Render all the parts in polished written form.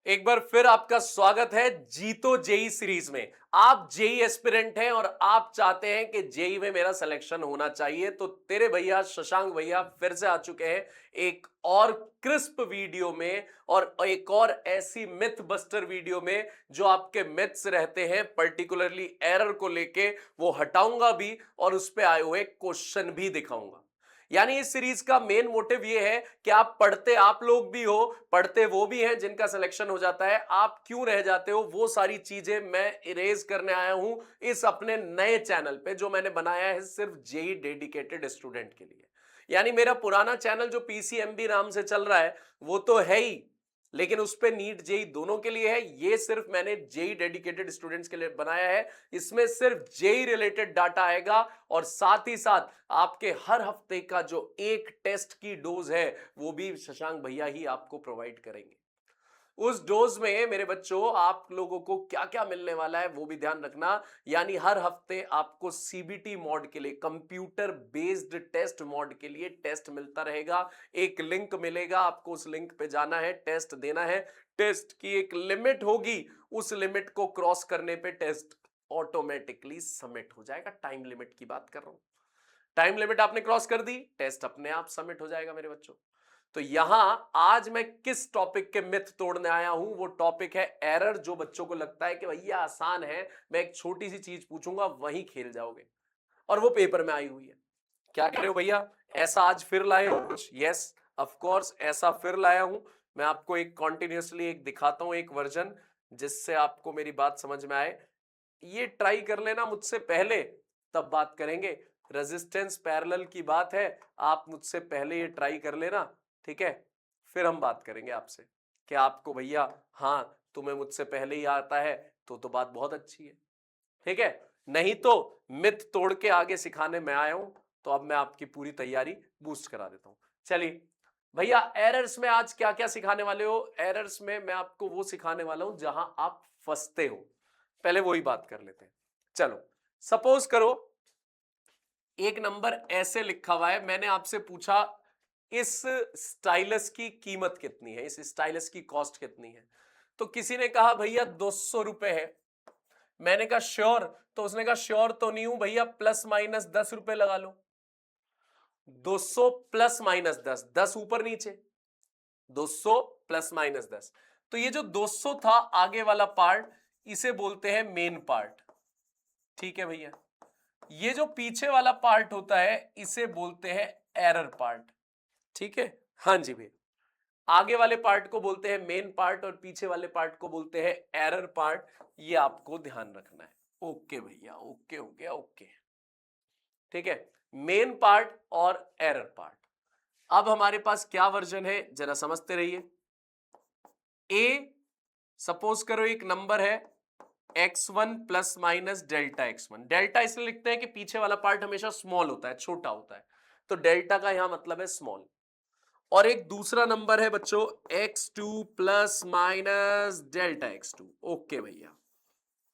एक बार फिर आपका स्वागत है जीतो जेई सीरीज में। आप जेई एस्पिरेंट हैं और आप चाहते हैं कि जेई में मेरा सिलेक्शन होना चाहिए, तो तेरे भैया शशांक भैया फिर से आ चुके हैं एक और क्रिस्प वीडियो में और एक और ऐसी मिथ बस्टर वीडियो में जो आपके मिथ्स रहते हैं पर्टिकुलरली एरर को लेके वो हटाऊंगा भी और उस पे आए हुए क्वेश्चन भी दिखाऊंगा। यानी इस सीरीज का मेन मोटिव ये है कि आप पढ़ते आप लोग भी हो, पढ़ते वो भी हैं जिनका सिलेक्शन हो जाता है, आप क्यों रह जाते हो वो सारी चीजें मैं इरेज करने आया हूं इस अपने नए चैनल पे जो मैंने बनाया है सिर्फ जेई डेडिकेटेड स्टूडेंट के लिए। यानी मेरा पुराना चैनल जो पीसीएमबी नाम से चल रहा है वो तो है ही, लेकिन उस पे नीट जेई दोनों के लिए है। ये सिर्फ मैंने जेई डेडिकेटेड स्टूडेंट्स के लिए बनाया है। इसमें सिर्फ जेई रिलेटेड डाटा आएगा और साथ ही साथ आपके हर हफ्ते का जो एक टेस्ट की डोज है वो भी शशांक भैया ही आपको प्रोवाइड करेंगे। उस डोज में मेरे बच्चों आप लोगों को क्या क्या मिलने वाला है वो भी ध्यान रखना। यानी हर हफ्ते आपको सीबीटी मोड के लिए, कंप्यूटर बेस्ड टेस्ट मोड के लिए टेस्ट मिलता रहेगा। एक लिंक मिलेगा, आपको उस लिंक पे जाना है, टेस्ट देना है। टेस्ट की एक लिमिट होगी, उस लिमिट को क्रॉस करने पे टेस्ट ऑटोमेटिकली सबमिट हो जाएगा। टाइम लिमिट की बात कर रहा हूं। टाइम लिमिट आपने क्रॉस कर दी, टेस्ट अपने आप सबमिट हो जाएगा मेरे बच्चों। तो यहां आज मैं किस टॉपिक के मिथ तोड़ने आया हूं, वो टॉपिक है एरर। जो बच्चों को लगता है कि भैया आसान है, मैं एक छोटी सी चीज पूछूंगा वहीं खेल जाओगे, और वो पेपर में आई हुई है। क्या कह रहे हो भैया, ऐसा आज फिर लाए हो कुछ? यस ऑफ कोर्स, ऐसा फिर लाया हूं। मैं आपको एक कॉन्टिन्यूसली एक दिखाता हूं, एक वर्जन जिससे आपको मेरी बात समझ में आए। ये ट्राई कर लेना मुझसे पहले, तब बात करेंगे। रेजिस्टेंस पैरेलल की बात है, आप मुझसे पहले ये ट्राई कर लेना, ठीक है? फिर हम बात करेंगे आपसे कि आपको भैया हाँ तुम्हें मुझसे पहले ही आता है, तो बात बहुत अच्छी है, ठीक है? नहीं तो मिथ तोड़ के आगे सिखाने में आया हूं, तो अब मैं आपकी पूरी तैयारी बूस्ट करा देता हूं। चलिए भैया, एरर्स में आज क्या क्या सिखाने वाले हो? एरर्स में मैं आपको वो सिखाने वाला हूं जहां आप फंसते हो। पहले वही बात कर लेते हैं। चलो, सपोज करो एक नंबर ऐसे लिखा हुआ है, मैंने आपसे पूछा इस स्टाइलस की कीमत कितनी है, इस स्टाइलस की कॉस्ट कितनी है? तो किसी ने कहा भैया 200 रुपए है। मैंने कहा श्योर, तो उसने कहा श्योर तो नहीं हूं भैया, प्लस माइनस 10 रुपए लगा लो। 200 प्लस माइनस 10, 10 ऊपर नीचे, 200 प्लस माइनस 10। तो ये जो 200 था आगे वाला पार्ट, इसे बोलते हैं मेन पार्ट, ठीक है भैया? ये जो पीछे वाला पार्ट होता है इसे बोलते हैं एरर पार्ट, ठीक है? हाँ जी भैया, आगे वाले पार्ट को बोलते हैं मेन पार्ट और पीछे वाले पार्ट को बोलते हैं एरर पार्ट। ये आपको ध्यान रखना है। ओके भैया, ओके हो गया, ओके, ठीक है? मेन पार्ट और एरर पार्ट। अब हमारे पास क्या वर्जन है जरा समझते रहिए। ए, सपोज करो एक नंबर है x1 plus minus delta x1। Delta इसलिए लिखते हैं कि पीछे वाला पार्ट हमेशा स्मॉल होता है, छोटा होता है, तो डेल्टा का यहां मतलब है स्मॉल। और एक दूसरा नंबर है बच्चों x2 plus minus delta x2। Okay भैया,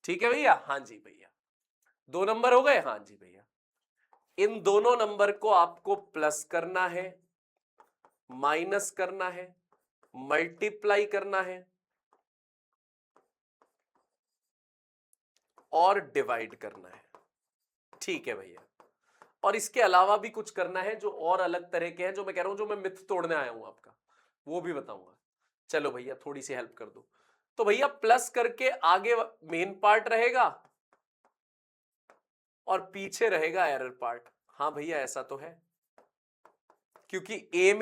ठीक है भैया? हाँ जी भैया, दो नंबर हो गए। हाँ जी भैया, इन दोनों नंबर को आपको प्लस करना है, माइनस करना है, मल्टीप्लाई करना है और डिवाइड करना है, ठीक है भैया? और इसके अलावा भी कुछ करना है जो और अलग तरह के हैं, जो मैं कह रहा हूं जो मैं मिथ तोड़ने आया हूं आपका, वो भी बताऊंगा। चलो भैया थोड़ी सी हेल्प कर दो। तो भैया प्लस करके आगे मेन पार्ट रहेगा और पीछे रहेगा एरर पार्ट। हाँ भैया ऐसा तो है, क्योंकि ए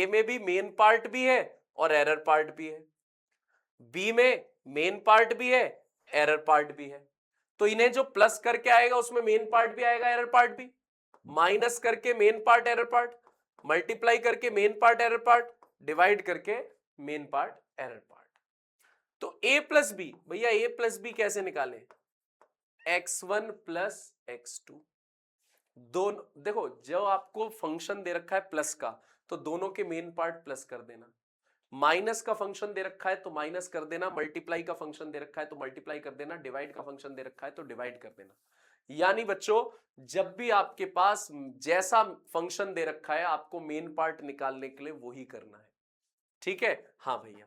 में भी मेन पार्ट भी है और एरर पार्ट भी है, बी में मेन पार्ट भी है, एरर पार्ट भी है। तो इन्हें जो प्लस करके आएगा उसमें मेन पार्ट भी आएगा, एरर पार्ट भी, माइनस करके main part error part, multiply करके main part error part, divide करके मेन पार्ट एरर पार्ट। तो a प्लस बी, भैया a प्लस बी कैसे निकालें? x1 plus x2। दोनों देखो, जो आपको फंक्शन दे रखा है प्लस का, तो दोनों के मेन पार्ट प्लस कर देना। माइनस का फंक्शन दे रखा है तो माइनस कर देना, मल्टीप्लाई का फंक्शन दे रखा है तो मल्टीप्लाई कर देना, डिवाइड का फंक्शन दे रखा है तो डिवाइड कर देना। यानी बच्चों, जब भी आपके पास जैसा फंक्शन दे रखा है आपको मेन पार्ट निकालने के लिए वही करना है, ठीक है? हाँ भैया,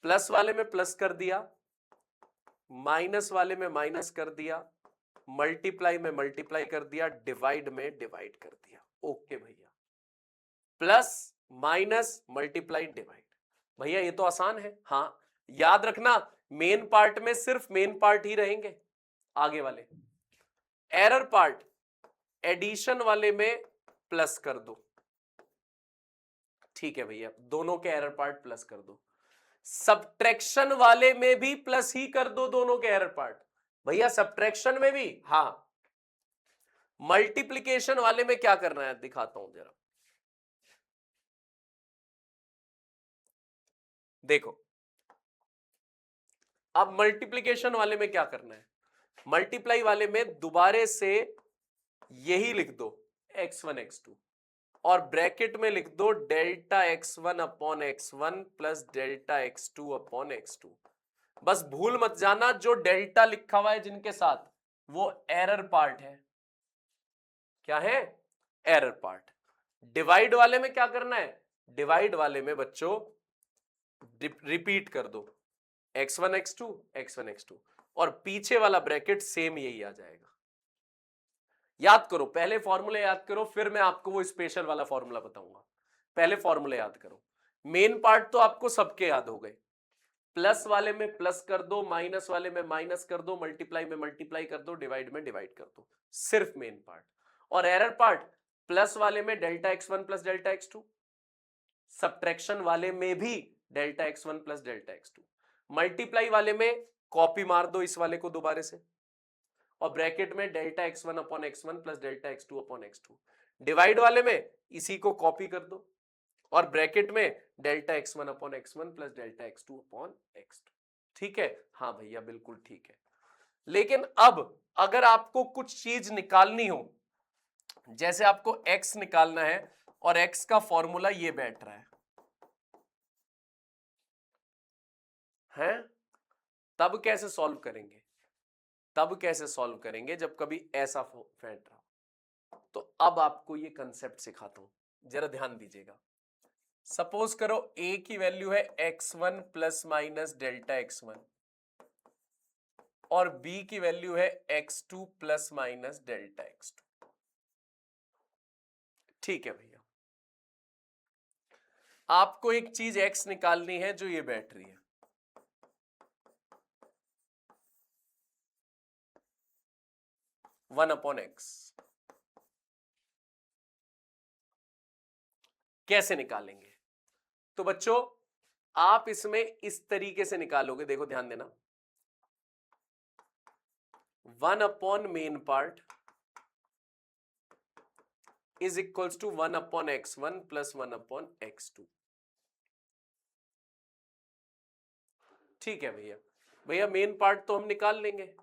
प्लस वाले में प्लस कर दिया, माइनस वाले में माइनस कर दिया, मल्टीप्लाई में मल्टीप्लाई कर दिया, डिवाइड में डिवाइड कर दिया। ओके भैया, प्लस माइनस मल्टीप्लाई डिवाइड। भैया ये तो आसान है। हाँ, याद रखना मेन पार्ट में सिर्फ मेन पार्ट ही रहेंगे, आगे वाले एरर पार्ट एडिशन वाले में प्लस कर दो। ठीक है भैया, दोनों के एरर पार्ट प्लस कर दो। सब्ट्रैक्शन वाले में भी प्लस ही कर दो दोनों के एरर पार्ट। भैया सब्ट्रैक्शन में भी, हाँ। मल्टीप्लिकेशन वाले में क्या करना है दिखाता हूं जरा, देखो। अब मल्टीप्लिकेशन वाले में क्या करना है, मल्टीप्लाई वाले में दोबारे से यही लिख दो x1 x2 और ब्रैकेट में लिख दो delta x1 upon x1 plus delta x2 upon x2। बस भूल मत जाना जो डेल्टा लिखा हुआ है जिनके साथ, वो एरर पार्ट है। क्या है? Error part. डिवाइड वाले में क्या करना है, डिवाइड वाले में बच्चों रिपीट कर दो x1 x2 x1 x2 और पीछे वाला ब्रैकेट सेम यही आ जाएगा। याद करो, पहले फॉर्मूले याद करो, फिर मैं आपको वो स्पेशल वाला फॉर्मूला बताऊंगा। पहले फॉर्मूले याद करो। मेन पार्ट तो आपको सबके याद हो गए। प्लस वाले में प्लस कर दो, माइनस वाले में माइनस कर दो, मल्टीप्लाई में मल्टीप्लाई कर दो, डिवाइड में डिवाइड कर दो, सिर्फ मेन पार्ट। और एरर पार्ट, प्लस वाले में delta x1 plus delta x2, subtraction वाले में भी delta x1 plus delta x2, multiply वाले में कॉपी मार दो इस वाले को दोबारा से, और ब्रैकेट में delta x1 upon x1 plus delta x2 upon x2। Divide वाले में इसी को कॉपी कर दो और ब्रैकेट में delta x1 upon x1 plus delta x2 upon x2। ठीक है? हाँ भैया बिल्कुल ठीक है। लेकिन अब अगर आपको कुछ चीज निकालनी हो, जैसे आपको x निकालना है और x का फॉर्मूला ये बैठ रहा है, तब कैसे सॉल्व करेंगे? तब कैसे सॉल्व करेंगे जब कभी ऐसा फैट रहा। तो अब आपको ये कंसेप्ट सिखाता हूं, जरा ध्यान दीजिएगा। सपोज करो a की वैल्यू है x1 plus minus delta x1 और b की वैल्यू है x2 plus minus delta x2। ठीक है भैया, आपको एक चीज x निकालनी है जो ये बैठ रही है, 1 अपॉन x। कैसे निकालेंगे? तो बच्चों आप इसमें इस तरीके से निकालोगे, देखो ध्यान देना। 1 upon main part is equals to 1 upon x1 plus 1 upon x2। ठीक है भैया, भैया मेन पार्ट तो हम निकाल लेंगे।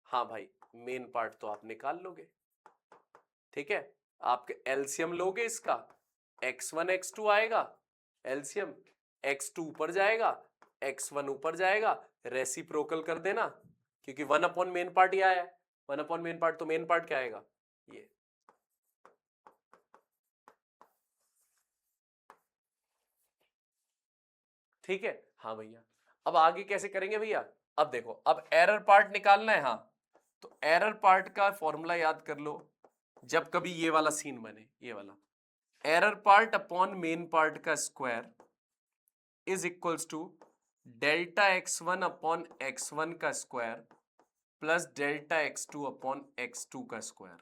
हाँ भाई, मेन पार्ट तो आप निकाल लोगे। ठीक है, आपके एलसीएम लोगे इसका, x1 x2 आएगा, एलसीएम x2 ऊपर जाएगा, x1 ऊपर जाएगा, रेसिप्रोकल कर देना, क्योंकि 1 अपॉन मेन पार्ट ही आया है। 1 अपॉन मेन पार्ट, तो मेन पार्ट क्या आएगा, ये। ठीक है? हाँ भैया, अब आगे कैसे करेंगे भैया? अब देखो, अब एरर पार्ट निकालना है। हाँ, तो एरर पार्ट का फॉर्मूला याद कर लो, जब कभी ये वाला सीन बने, ये वाला error part upon main part का square is equals to delta x1 upon x1 का square plus delta x2 upon x2 का स्क्वायर।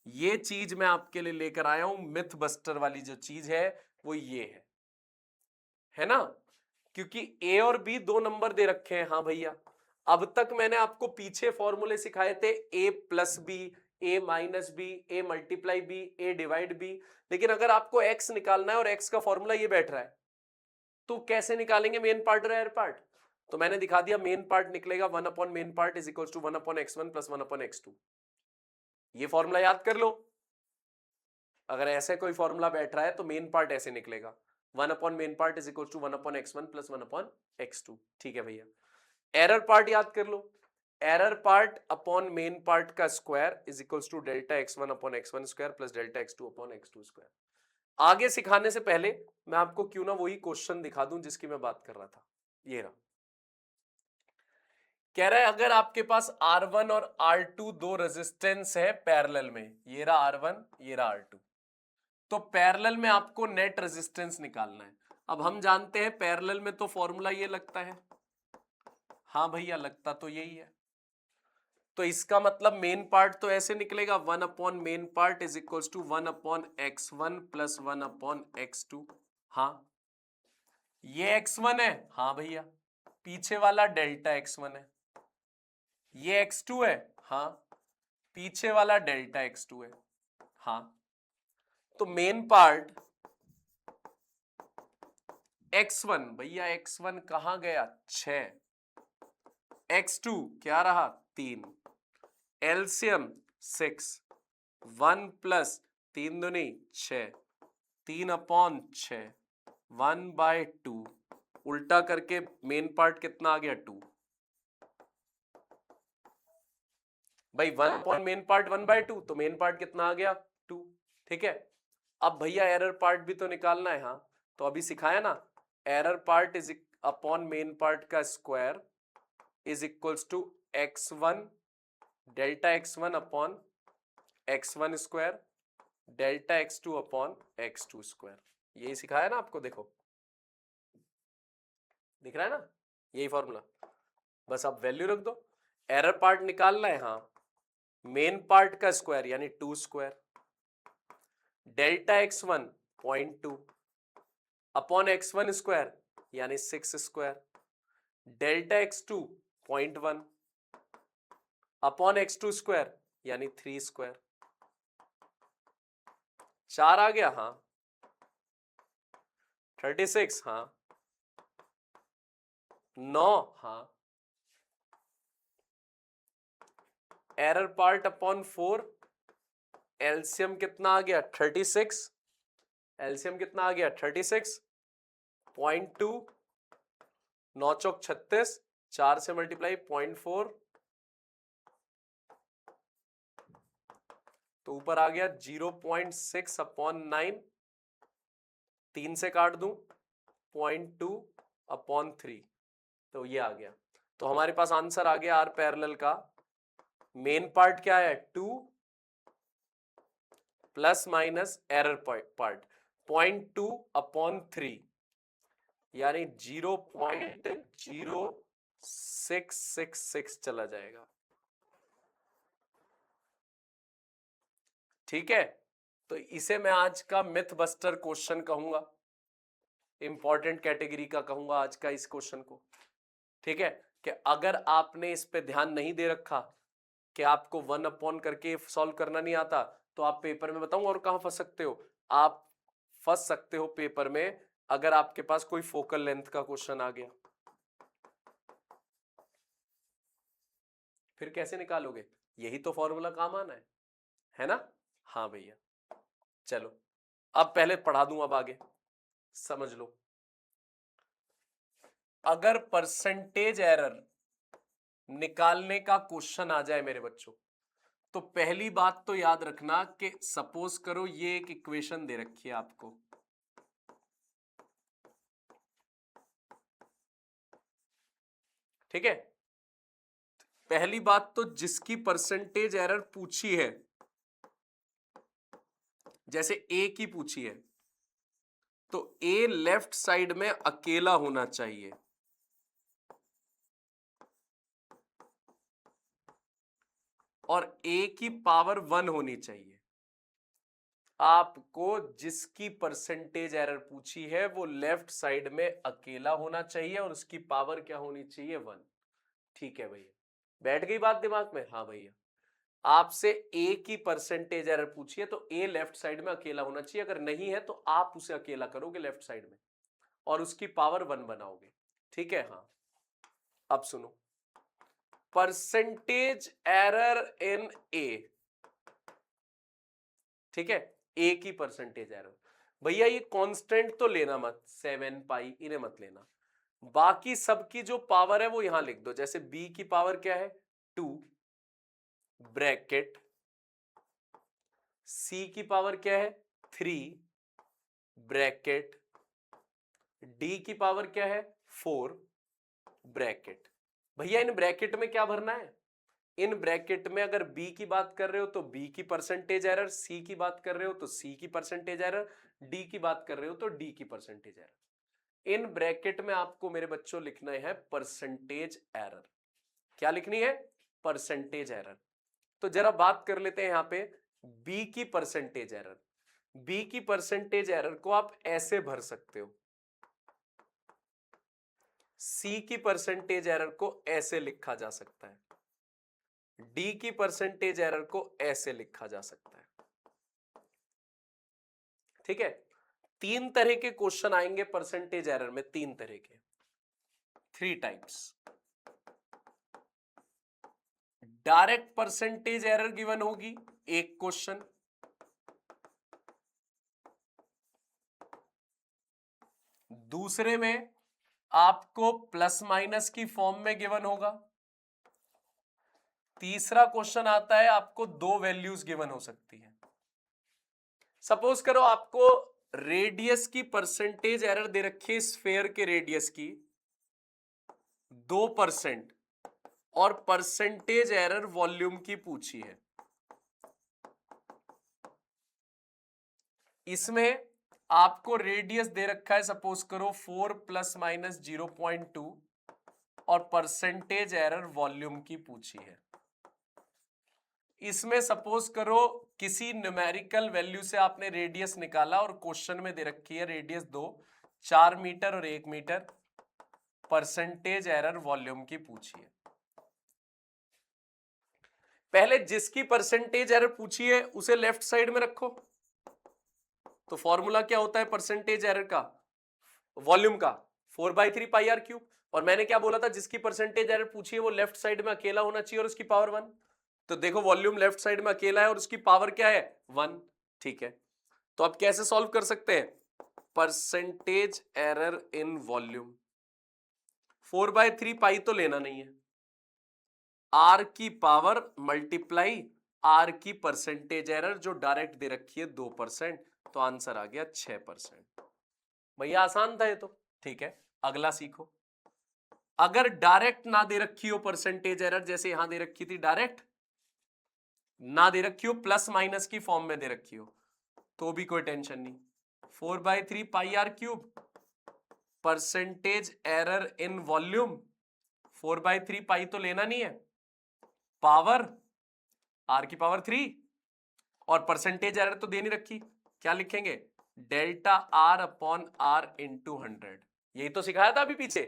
ये चीज मैं आपके लिए लेकर आया हूं, मिथ बस्टर वाली जो चीज है वो ये है ना? क्योंकि a और b दो नंबर दे रखे हैं। हाँ भैया, अब तक मैंने आपको पीछे फॉर्मूले सिखाए थे, a plus B, a minus B, a multiply B, a divide B. लेकिन अगर आपको x निकालना है और x का फॉर्मूला ये बैठ रहा है, तो कैसे निकालेंगे मेन पार्ट और एरर पार्ट? तो मैंने दिखा दिया, मेन पार्ट निकलेगा 1 upon main part is equal to 1 upon x1 plus 1 upon x2। ये फॉर्मूला याद कर लो। अगर ऐसे कोई फॉर्मूला बैठ रहा है तो मेन पार्ट ऐसे निकलेगा, 1 upon main part is equal to 1 upon x1 plus 1 upon x2। ठीक है भैया, एरर पार्ट याद कर लो, error part upon main part का square is equal to delta x1 upon x1 square plus delta x2 upon x2 square. आगे सिखाने से पहले मैं आपको क्यों ना वही क्वेश्चन दिखा दूं जिसकी मैं बात कर रहा था। ये रहा, कह रहा है अगर आपके पास R1 और R2 दो रेजिस्टेंस है पैरेलल में, ये रहा R1 ये रहा R2, तो पैरेलल में आपको नेट रेजिस्टेंस निकालना है। अब हम जानते हैं पैरेलल में तो फॉर्मूला ये लगता है, हाँ भैया लगता तो यही है, तो इसका मतलब मेन पार्ट तो ऐसे निकलेगा 1 upon main part is equals to 1 upon x1 plus 1 upon x2। हाँ ये x1 है, हाँ भैया पीछे वाला डेल्टा x1 है, ये x2 है, हाँ पीछे वाला डेल्टा x2 है, हाँ तो मेन पार्ट x1, भैया x1 कहां गया 6, x2 क्या रहा 3, एलसीएम 6, 1 प्लस 3 दूनी 6, 3 अपॉन 6, 1/2, उल्टा करके मेन पार्ट कितना आ गया 2, भाई 1 अपॉन मेन पार्ट 1/2, तो मेन पार्ट कितना आ गया 2, ठीक है। अब भैया एरर पार्ट भी तो निकालना है, हाँ तो अभी सिखाया ना, error part is upon main part का square is equals to x1 delta x1 upon x1 square delta x2 upon x2 square, यही सिखाया ना आपको, देखो दिख रहा है ना, यही फॉर्मूला, बस आप वैल्यू रख दो, एरर पार्ट निकालना है, हाँ मेन पार्ट का स्क्वायर यानी 2 square delta x1 0.2 upon x1 square यानी 6 square delta x2 0.1 upon x2 square यानी 3 स्क्वायर, 4 आ गया, हाँ 36, हाँ 9, हाँ एरर पार्ट अपॉन 4, एलसीएम कितना आ गया 36, एलसीएम कितना आ गया 36, 0.2, 9 चौक 36, 4 से मल्टीप्लाई 0.4, तो ऊपर आ गया 0.6 अपॉन 9, 3 से काट दूं 0.2 अपॉन 3, तो ये आ गया, तो हमारे पास आंसर आ गया आर पैरेलल का मेन पार्ट क्या है 2 plus minus error part 0.2 upon 3 यानी 0.0666 चला जाएगा, ठीक है। तो इसे मैं आज का मिथ बस्टर क्वेश्चन कहूंगा, इंपॉर्टेंट कैटेगरी का कहूंगा आज का इस क्वेश्चन को, ठीक है। कि अगर आपने इस पे ध्यान नहीं दे रखा कि आपको 1 अपॉन करके सॉल्व करना नहीं आता, तो आप पेपर में बताऊं और कहां फंस सकते हो, आप फंस सकते हो पेपर में अगर आपके पास कोई फोकल लेंथ का क्वेश्चन आ गया, फिर कैसे निकालोगे, यही तो फॉर्मूला काम आना है ना। हाँ भैया चलो अब पहले पढ़ा दूं, अब आगे समझ लो। अगर परसेंटेज एरर निकालने का क्वेश्चन आ जाए मेरे बच्चों, तो पहली बात तो याद रखना कि सपोज करो ये एक इक्वेशन दे रखी है आपको, ठीक है। पहली बात तो जिसकी परसेंटेज एरर पूछी है, जैसे ए की पूछी है, तो ए लेफ्ट साइड में अकेला होना चाहिए, और ए की पावर 1 होनी चाहिए। आपको जिसकी परसेंटेज एरर पूछी है वो लेफ्ट साइड में अकेला होना चाहिए और उसकी पावर क्या होनी चाहिए 1, ठीक है भैया, बैठ गई बात दिमाग में। हाँ भैया आपसे ए की परसेंटेज एरर पूछी है तो ए लेफ्ट साइड में अकेला होना चाहिए, अगर नहीं है तो आप उसे अकेला करोगे लेफ्ट साइड में और उसकी पावर 1 बनाओगे, ठीक है। हाँ अब सुनो, परसेंटेज एरर इन ए, ठीक है, ए की परसेंटेज एरर, भैया ये कांस्टेंट तो लेना मत, 7 पाई इन्हें मत लेना, बाकी सबकी जो पावर है वो यहां लिख दो, जैसे बी की पावर क्या है 2 ब्रैकेट, सी की पावर क्या है 3 ब्रैकेट, डी की पावर क्या है 4 ब्रैकेट। भैया इन ब्रैकेट में क्या भरना है? इन ब्रैकेट में अगर बी की बात कर रहे हो तो बी की परसेंटेज एरर, सी की बात कर रहे हो तो सी की परसेंटेज एरर, डी की बात कर रहे हो तो डी की परसेंटेज एरर। इन ब्रैकेट में आपको मेरे बच्चों लिखना है परसेंटेज एरर। क्या लिखनी है? Percentage error. तो जरा बात कर लेते हैं यहां पे बी की परसेंटेज एरर। बी की परसेंटेज एरर को आप ऐसे भर सकते हो, सी की परसेंटेज एरर को ऐसे लिखा जा सकता है, डी की परसेंटेज एरर को ऐसे लिखा जा सकता है। ठीक है, तीन तरह के क्वेश्चन आएंगे परसेंटेज एरर में, तीन तरह के, 3 types. Direct percentage error given होगी एक क्वेश्चन, दूसरे में आपको प्लस माइनस की फॉर्म में गिवन होगा, तीसरा क्वेश्चन आता है आपको दो वैल्यूज गिवन हो सकती है। सपोज करो आपको रेडियस की परसेंटेज एरर दे रखी है, स्फेयर के रेडियस की 2% और परसेंटेज एरर वॉल्यूम की पूछी है। इसमें आपको रेडियस दे रखा है सपोज करो 4 ± 0.2 और परसेंटेज एरर वॉल्यूम की पूछी है। इसमें सपोज करो किसी न्यूमेरिकल वैल्यू से आपने रेडियस निकाला और क्वेश्चन में दे रखी है रेडियस 2, 4 मीटर और 1 मीटर, परसेंटेज एरर वॉल्यूम की पूछी है। पहले जिसकी परसेंटेज एरर पूछी है उसे लेफ्ट साइड में रखो। तो फॉर्मूला क्या होता है परसेंटेज एरर का, वॉल्यूम का, 4/3 पाई आर क्यूब। और मैंने क्या बोला था, जिसकी परसेंटेज एरर पूछी है वो लेफ्ट साइड में अकेला होना चाहिए और उसकी पावर 1। तो देखो वॉल्यूम लेफ्ट साइड में अकेला है और उसकी पावर क्या है, 1। ठीक है, तो अब कैसे सॉल्व कर सकते हैं, percentage error in volume, 4/3 pi तो लेना नहीं है, आर की पावर मल्टीप्लाई आर की परसेंटेज एरर जो डायरेक्ट दे रखी है 2%, तो आंसर आ गया 6%। भैया आसान था ये तो। ठीक है, अगला सीखो। अगर डायरेक्ट ना दे रखी हो परसेंटेज एरर, जैसे यहां दे रखी थी डायरेक्ट, ना दे रखी हो प्लस माइनस की फॉर्म में दे रखी हो, तो भी कोई टेंशन नहीं, 4/3 pi are cube, percentage error in volume, 4/3 pi तो लेना नहीं है, पावर आर की पावर 3 और परसेंटेज एरर तो दे नहीं रखी, क्या लिखेंगे, delta r upon r into 100। यही तो सिखाया था अभी पीछे,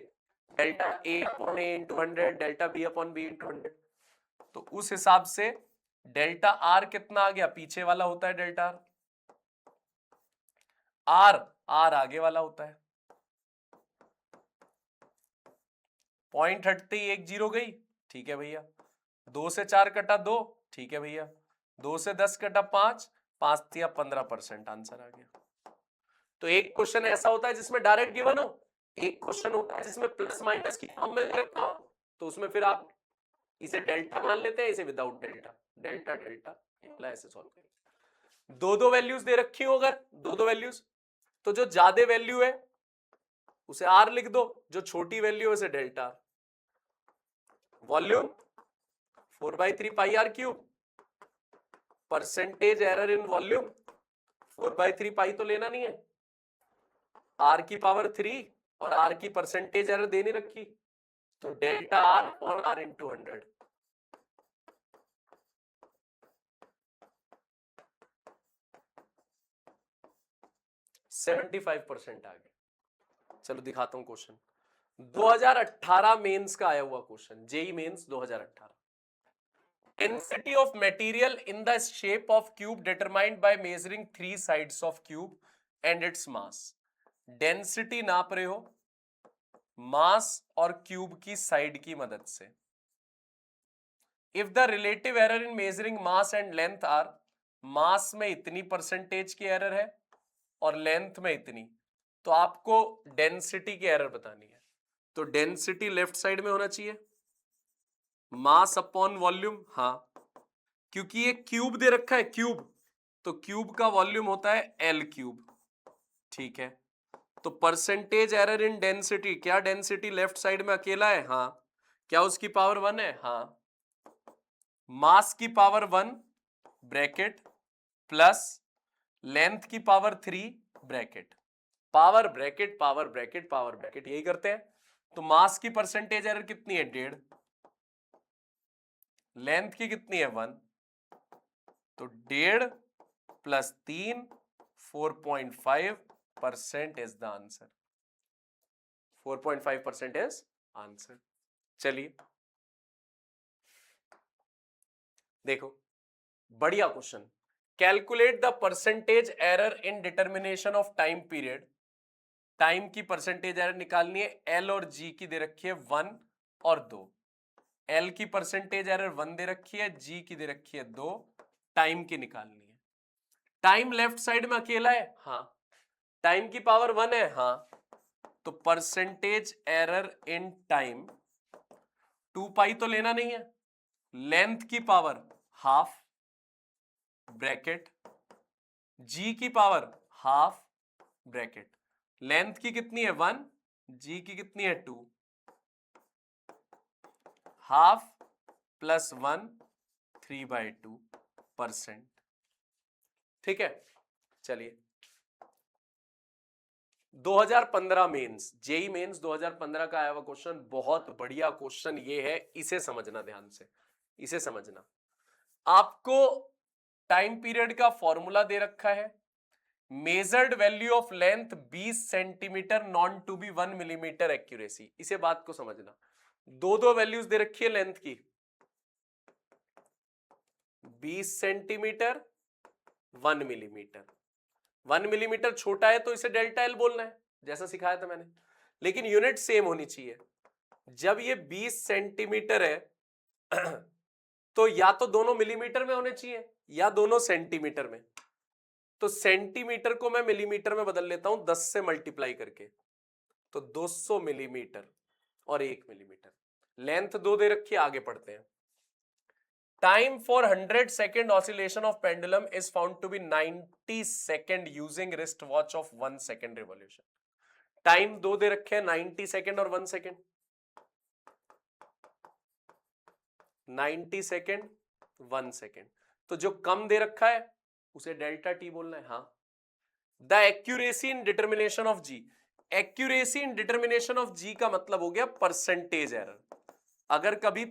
delta A upon A into 100, delta B upon B into 100। तो उस हिसाब से डेल्टा आर कितना आ गया, पीछे वाला होता है डेल्टा आर, आर आर आगे वाला होता है। पॉइंट हटते ही 1 0 गई, ठीक है भैया। 2 से 4 कटा 2, ठीक है भैया। 2 से 10 कटा 5, 5 या 15%, आंसर आ गया। तो एक क्वेश्चन ऐसा होता है जिसमें डायरेक्ट गिवन हो, एक क्वेश्चन होता है जिसमें प्लस माइनस की फॉर्म में रखा हो, तो उसमें फिर आप इसे डेल्टा मान लेते हैं, इसे विदाउट डेल्टा, डेल्टा डेल्टा ऐसे सॉल्व करेंगे। दो वैल्यूज दे रखी हो, अगर दो वैल्यूज, तो जो ज्यादा वैल्यू है उसे आर लिख दो, जो छोटी वैल्यू है उसे delta R. Volume 4/3 pi are cube, percentage error in volume 4/3 pi तो लेना नहीं है, आर की पावर 3 और आर की परसेंटेज एरर देनी रखी, तो डेल्टा आर और आर इंटू 100। %75 आ गया। चलो दिखाता हूं क्वेश्चन, 2018 मेंस का आया हुआ question, JEE mains 2018। Density of material in the shape of cube determined by measuring 3 sides of cube and its mass। Density नाप रहे हो मास और क्यूब की साइड की मदद से। If the relative error in measuring mass and length are, mass में इतनी परसेंटेज की एरर है और लेंथ में इतनी, तो आपको डेंसिटी की एरर बतानी है। तो डेंसिटी लेफ्ट साइड में होना चाहिए, मास अपॉन वॉल्यूम, हाँ, क्योंकि ये क्यूब दे रखा है क्यूब, तो क्यूब का वॉल्यूम होता है L क्यूब, ठीक है। तो परसेंटेज एरर इन डेंसिटी, क्या डेंसिटी लेफ्ट साइड में अकेला है? हाँ। क्या उसकी पावर 1 है? हाँ। मास की पावर 1 ब्रैकेट प्लस लेंथ की power 3 bracket, power bracket power bracket power bracket, यही करते हैं। तो मास की परसेंटेज एरर कितनी है? 1.5। लेंथ की कितनी है? 1। तो 1.5 plus 3 4.5% is the answer. 4.5% is answer. चलिए देखो, बढ़िया question. Calculate the percentage error in determination of time period. Time की परसेंटेज एरर निकालनी है। एल और जी की दे रखी है 1 और 2। एल की परसेंटेज एरर 1 दे रखी है, जी की दे रखी है 2। टाइम की निकालनी है। टाइम लेफ्ट साइड में अकेला है? हाँ। टाइम की पावर 1 है? हाँ। तो परसेंटेज एरर इन टाइम 2 पाई तो लेना नहीं है। लेंथ की पावर हाफ ब्रैकेट, जी की पावर हाफ ब्रैकेट। लेंथ की कितनी है? 1, जी की कितनी है? 2। Half plus 1 3/2%। ठीक है। चलिए 2015 मेंस, जेई मेंस 2015 का आया हुआ क्वेश्चन, बहुत बढ़िया क्वेश्चन ये है, इसे समझना ध्यान से, इसे समझना। आपको टाइम पीरियड का फॉर्मूला दे रखा है। Measured value of length 20 centimetre, known to be 1 millimetre accuracy. इसे बात को समझना। दो दो वैल्यूज दे रखी है लेंथ की, 20 सेंटीमीटर 1 मिलीमीटर। 1 मिलीमीटर छोटा है तो इसे डेल्टा एल बोलना है, जैसा सिखाया था मैंने, लेकिन यूनिट सेम होनी चाहिए। जब ये 20 सेंटीमीटर है तो या तो दोनों मिलीमीटर में होने चाहिए या दोनों सेंटीमीटर में। तो सेंटीमीटर को मैं मिलीमीटर में बदल लेता हूं 10 से मल्टीप्लाई करके, तो 200 मिलीमीटर और 1 मिलीमीटर। लेंथ 2 दे रखी है, आगे पढ़ते हैं। Time for 100 second oscillation of pendulum is found to be 90 second using wrist watch of 1 second revolution. Time 2 दे रखे हैं, 90 सेकेंड और 1 सेकेंड। 90 सेकेंड 1 सेकेंड, तो जो कम दे रखा है उसे डेल्टा टी बोलना है। हाँ। The accuracy in determination of g. Accuracy in determination of g का मतलब हो गया परसेंटेज एरर। अगर कभी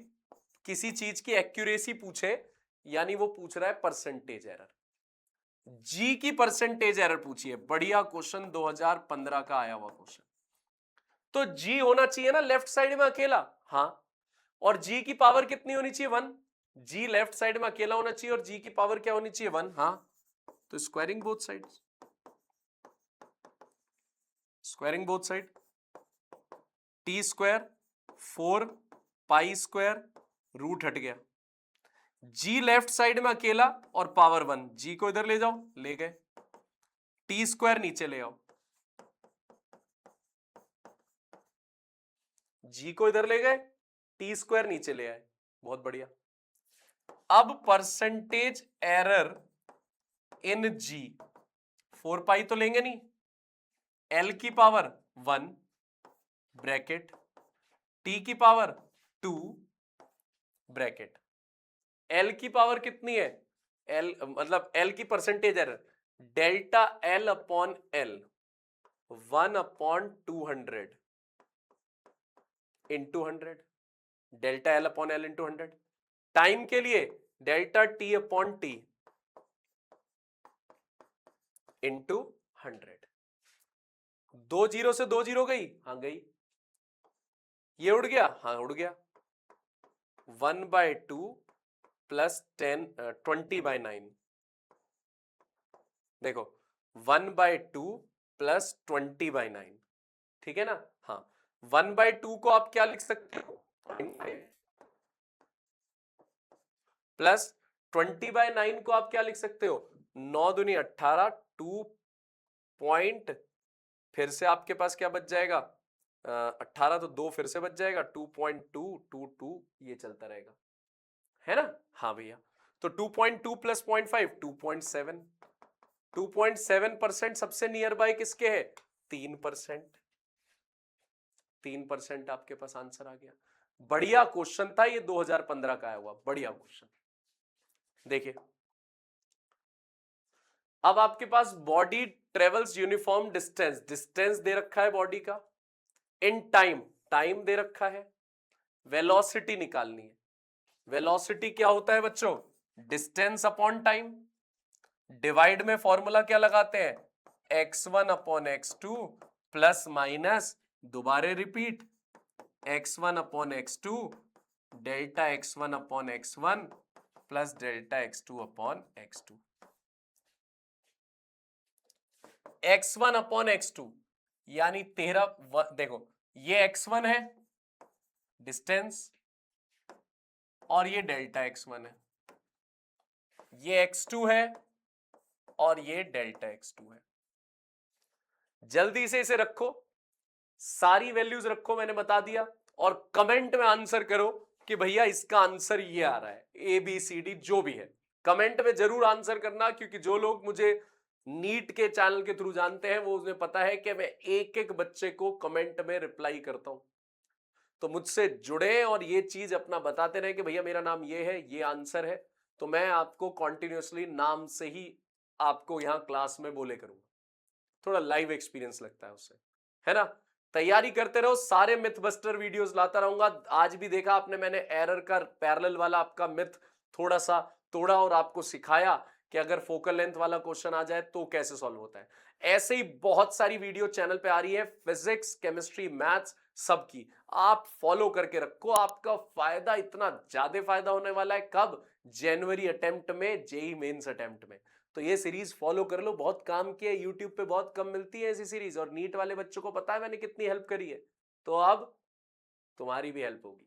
किसी चीज की एक्यूरेसी पूछे, यानी वो पूछ रहा है परसेंटेज एरर। जी की परसेंटेज एरर पूछिए, बढ़िया क्वेश्चन, 2015 का आया हुआ क्वेश्चन। तो जी होना चाहिए ना लेफ्ट साइड में अकेला? हाँ। और जी की पावर कितनी होनी चाहिए? 1। जी लेफ्ट साइड में अकेला होना चाहिए और जी की पावर क्या होनी चाहिए? 1। हाँ। तो squaring both sides, squaring both side, T square 4 pi square root हट गया। जी लेफ्ट साइड में अकेला और पावर 1, जी को इधर ले जाओ, ले गए। टी स्क्वायर नीचे ले आओ, जी को इधर ले गए, टी स्क्वायर नीचे ले आए, बहुत बढ़िया। अब परसेंटेज एरर इन जी, 4 पाई तो लेंगे नहीं, एल की पावर 1 ब्रैकेट, टी की पावर 2 ब्रैकेट। एल की पावर कितनी है? एल मतलब एल की percentage error, delta L upon L 1/200 into 100, delta L upon L into 100। Time के लिए delta T upon T into 100। 2 zero से 2 जीरो गई? हाँ गई। ये उड़ गया? हाँ उड़ गया। 1/2 प्लस 20/9, देखो 1/2 प्लस 20/9, ठीक है ना? हाँ। 1/2 को आप क्या लिख सकते हो? प्लस 20/9 को आप क्या लिख सकते हो? 9 दूनी 18, 2 पॉइंट, फिर से आपके पास क्या बच जाएगा? 18 तो 2 फिर से बच जाएगा, 2.222, ये चलता रहेगा, है ना? हाँ भैया। तो 2.2 प्लस 0.5 2.7। 2.7% सबसे नियर बाय किसके है? 3%। 3% आपके पास आंसर आ गया। बढ़िया क्वेश्चन था ये, 2015 का आया हुआ बढ़िया क्वेश्चन। देखिए अब आपके पास body travels uniform distance, distance दे रखा है बॉडी का, इन टाइम, टाइम दे रखा है, वेलोसिटी निकालनी है। वेलोसिटी क्या होता है बच्चों? Distance upon time. डिवाइड में फॉर्मूला क्या लगाते हैं? x1 upon x2 plus minus, दोबारे repeat, x1 upon x2 delta x1 upon x1 plus delta x2 upon x2। x1 upon x2 यानी 13, देखो ये x1 है डिस्टेंस और ये डेल्टा x1 है, ये x2 है और ये डेल्टा x2 है। जल्दी से इसे रखो, सारी वैल्यूज रखो, मैंने बता दिया, और कमेंट में आंसर करो कि भैया इसका आंसर ये आ रहा है, ए बी सी डी जो भी है। कमेंट में जरूर आंसर करना, क्योंकि जो लोग मुझे नीट के चैनल के थ्रू जानते हैं वो उन्हें पता है कि मैं एक एक बच्चे को कमेंट में रिप्लाई करता हूं। तो मुझसे जुड़े और ये चीज अपना बताते रहे कि भैया मेरा नाम ये है, ये आंसर है, तो मैं आपको कॉन्टिन्यूसली नाम से ही आपको यहां क्लास में बोले करूंगा। थोड़ा लाइव एक्सपीरियंस लगता है उससे, है ना। तैयारी करते रहो, सारे मिथ बस्टर वीडियोस लाता रहूंगा। आज भी देखा आपने, मैंने एरर का पैरेलल वाला आपका मिथ थोड़ा सा तोड़ा और आपको सिखाया कि अगर फोकल लेंथ वाला क्वेश्चन आ जाए तो कैसे सॉल्व होता है। ऐसे ही बहुत सारी वीडियो चैनल पे आ रही है, फिजिक्स, केमिस्ट्री, मैथ्स सबकी, आप फॉलो करके रखो। आपका फायदा, इतना ज्यादा फायदा होने वाला है, कब? जनवरी अटेम्प्ट में, जेई मेंस अटेम्प्ट में। तो ये सीरीज फॉलो कर लो, बहुत काम की है, यूट्यूब पे बहुत कम मिलती है ऐसी सीरीज, और नीट वाले बच्चों को पता है मैंने कितनी हेल्प करी है, तो अब तुम्हारी भी हेल्प होगी।